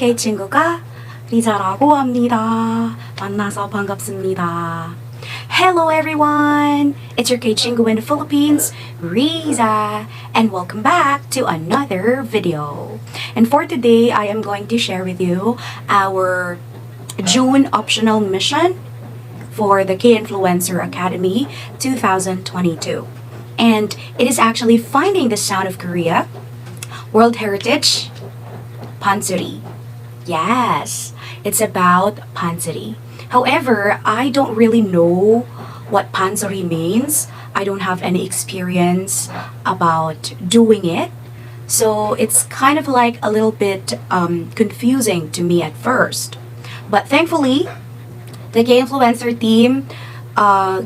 K-chingU가 Riza라고 합니다. 만나서 반갑습니다. Hello everyone! It's your K-chingU in the Philippines, Riza, and welcome back to another video. And for today, I am going to share with you our June optional mission for the K-influencer Academy 2022. And it is actually Finding the Sound of Korea, World Heritage Pansori. Yes, it's about Pansori. However, I don't really know what Pansori means. I don't have any experience about doing it. So it's kind of like a little bit confusing to me at first. But thankfully, the K-influencer team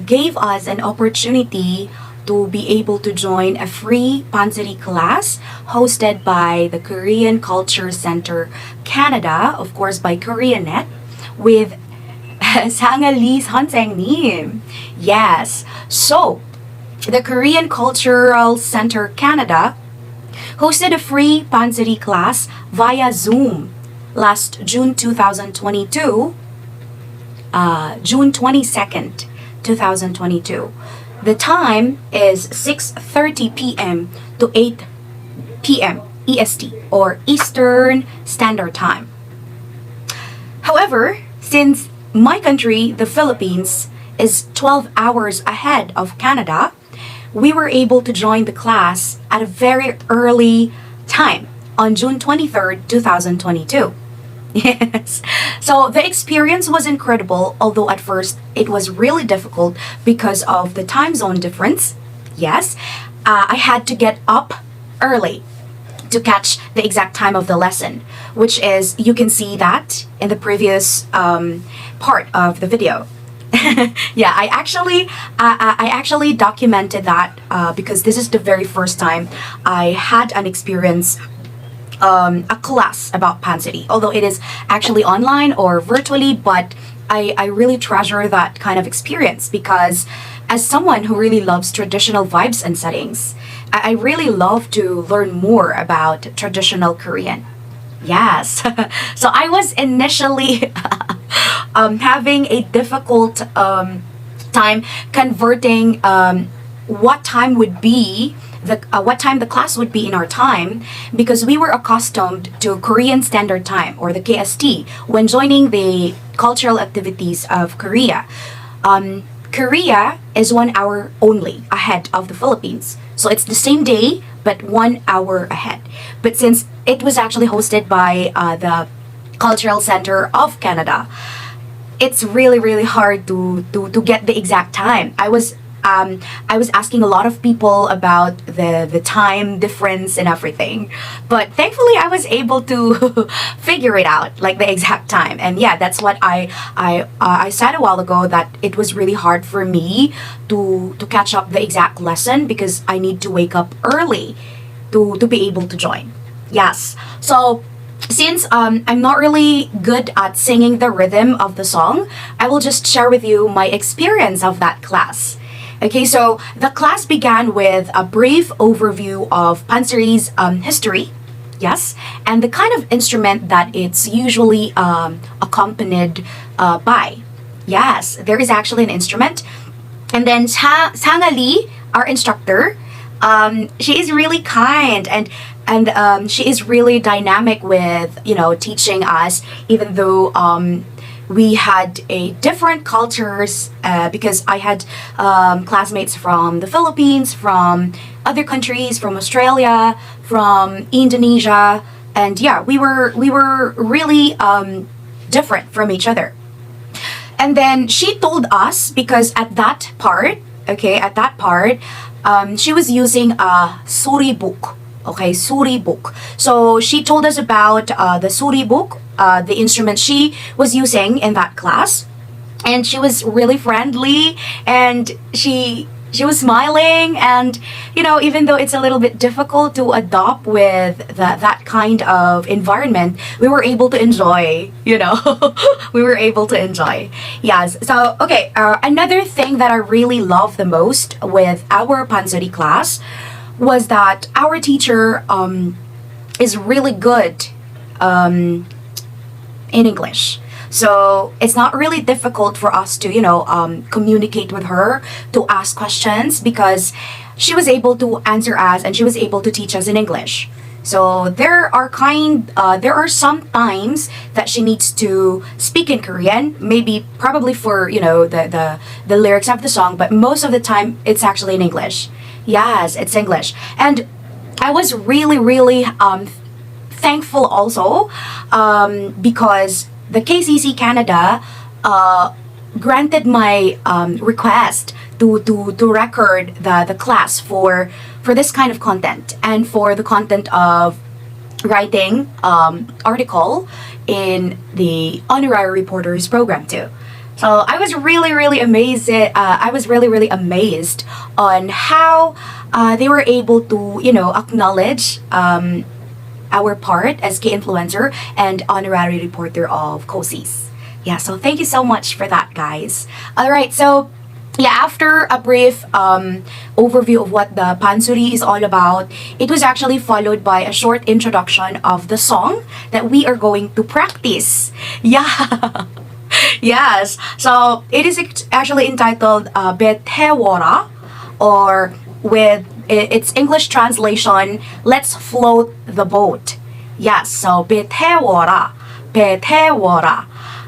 gave us an opportunity to be able to join a free Pansori class hosted by the Korean Culture Center Canada, of course by KoreaNet, with Sangah Lee 선생님. Yes, so the Korean Cultural Center Canada hosted a free Pansori class via Zoom last June 2022, June 22nd, 2022. The time is 6:30 p.m. to 8 p.m. EST or Eastern Standard Time. However, since my country, the Philippines, is 12 hours ahead of Canada, we were able to join the class at a very early time on June 23rd, 2022. Yes. So the experience was incredible, although at first it was really difficult because of the time zone difference. Yes. I had to get up early to catch the exact time of the lesson, which is, you can see that in the previous part of the video. Yeah, I actually documented that because this is the very first time I had an experience a class about Pansori, although it is actually online or virtually, but I really treasure that kind of experience because as someone who really loves traditional vibes and settings, I really love to learn more about traditional Korean. Yes. So I was initially having a difficult time converting what time would be what time the class would be in our time, because we were accustomed to Korean Standard Time or the KST when joining the cultural activities of Korea. Korea is 1 hour only ahead of the Philippines, so it's the same day but 1 hour ahead. But since it was actually hosted by the Cultural Center of Canada, it's really hard to get the exact time. I was asking a lot of people about the time difference and everything, but thankfully I was able to figure it out, like the exact time. And yeah, that's what I said a while ago, that it was really hard for me to catch up the exact lesson because I need to wake up early to be able to join. Yes, so since I'm not really good at singing the rhythm of the song, I will just share with you my experience of that class. Okay, so the class began with a brief overview of Pansori's history, yes, and the kind of instrument that it's usually accompanied by. Yes, there is actually an instrument. And then Sangah Lee, our instructor, she is really kind and she is really dynamic with, teaching us, even though we had a different cultures because I had classmates from the Philippines, from other countries, from Australia, from Indonesia, and yeah, we were really different from each other. And then she told us, because at that part, she was using a suri book. Okay, suri book. So she told us about the suri book, the instrument she was using in that class, and she was really friendly, and she was smiling, and even though it's a little bit difficult to adopt with that kind of environment, we were able to enjoy. We were able to enjoy. Yes. So okay, another thing that I really love the most with our Pansori class was that our teacher is really good in English. So it's not really difficult for us to, communicate with her, to ask questions, because she was able to answer us and she was able to teach us in English. So there are some times that she needs to speak in Korean, maybe probably for, the lyrics of the song, but most of the time it's actually in English. Yes, it's English. And I was really, really thankful also because the KCC Canada granted my request to record the class for this kind of content, and for the content of writing article in the honorary reporters program too. So I was really, really amazed. I was really, really amazed on how they were able to, acknowledge our part as K-influencer and honorary reporter of KCC. Yeah, so thank you so much for that, guys. All right, so yeah, after a brief overview of what the Pansori is all about, it was actually followed by a short introduction of the song that we are going to practice. Yeah. Yes. So it is actually entitled Betewora, or with its English translation, Let's Float the Boat. Yes, so Betewora. Betewora.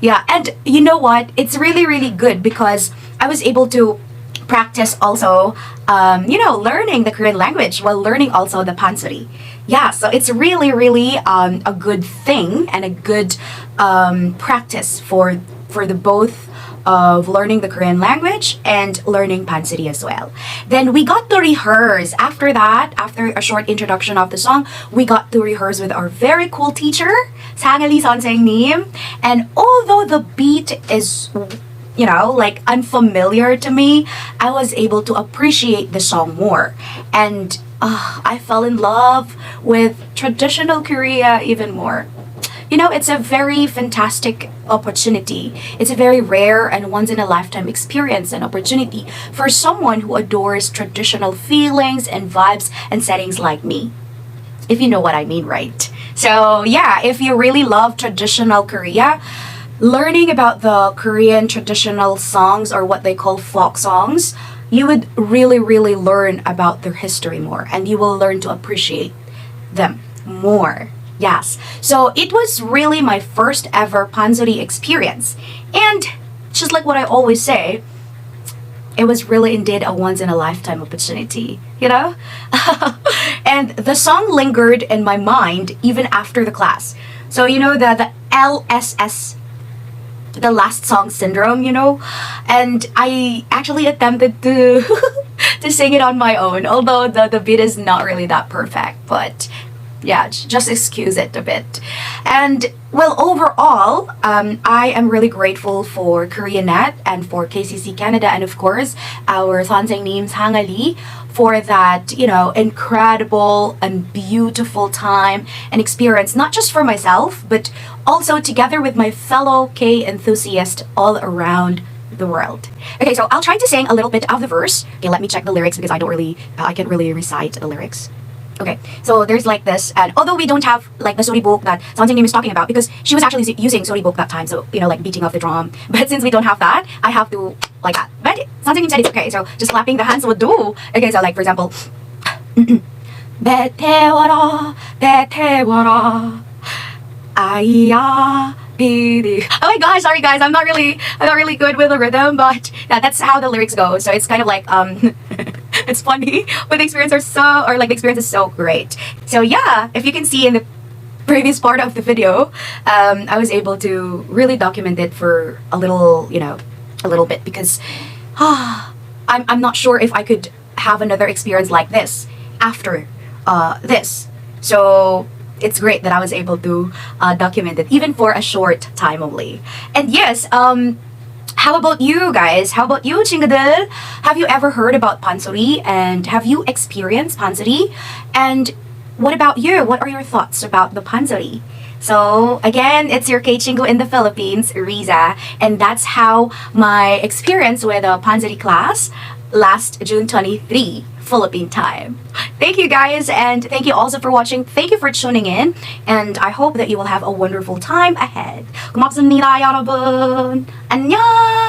Yeah, and you know what? It's really, really good because I was able to practice also, learning the Korean language while learning also the Pansori. Yeah, so it's really, really a good thing and a good practice for the both of learning the Korean language and learning Pansori as well. Then we got to rehearse. After that, after a short introduction of the song, we got to rehearse with our very cool teacher, Sangah Lee 선생님. And although the beat is, unfamiliar to me, I was able to appreciate the song more. And I fell in love with traditional Korea even more. It's a very fantastic opportunity. It's a very rare and once-in-a-lifetime experience and opportunity for someone who adores traditional feelings and vibes and settings like me. If you know what I mean, right? So yeah, if you really love traditional Korea, learning about the Korean traditional songs, or what they call folk songs, you would really, really learn about their history more, and you will learn to appreciate them more. Yes. So it was really my first ever Pansori experience. And just like what I always say, it was really indeed a once in a lifetime opportunity, And the song lingered in my mind even after the class. So, the LSS, the last song syndrome, and I actually attempted to to sing it on my own, although the beat is not really that perfect, but yeah, just excuse it a bit. And well, overall, I am really grateful for KoreaNet and for KCC Canada, and of course our 선생님 Sangah Lee for that, incredible and beautiful time and experience, not just for myself, but also together with my fellow K enthusiasts all around the world. Okay, so I'll try to sing a little bit of the verse. Okay, let me check the lyrics because I can't really recite the lyrics. Okay, so there's like this, and although we don't have like the storybook that 선생님 is talking about, because she was actually using storybook that time, so like beating of the drum. But since we don't have that, I have to like that. But 선생님 said it's okay, so just clapping the hands would do. Okay, so like for example, 배태워라, 배태워라, 아이야. Oh my gosh, sorry guys, I'm not really good with the rhythm, but yeah, that's how the lyrics go. So it's kind of like it's funny, but the experience the experience is so great. So yeah, if you can see in the previous part of the video, I was able to really document it for a little bit, because I'm not sure if I could have another experience like this after this. So it's great that I was able to document it, even for a short time only. And yes, how about you guys? How about you, 친구들? Have you ever heard about Pansori, and have you experienced Pansori? And what about you? What are your thoughts about the Pansori? So again, it's your K-chingU in the Philippines, Riza, and that's how my experience with a Pansori class last June 23, Philippine time. Thank you guys, and thank you also for watching. Thank you for tuning in, and I hope that you will have a wonderful time ahead. 고맙습니다, 여러분. 안녕!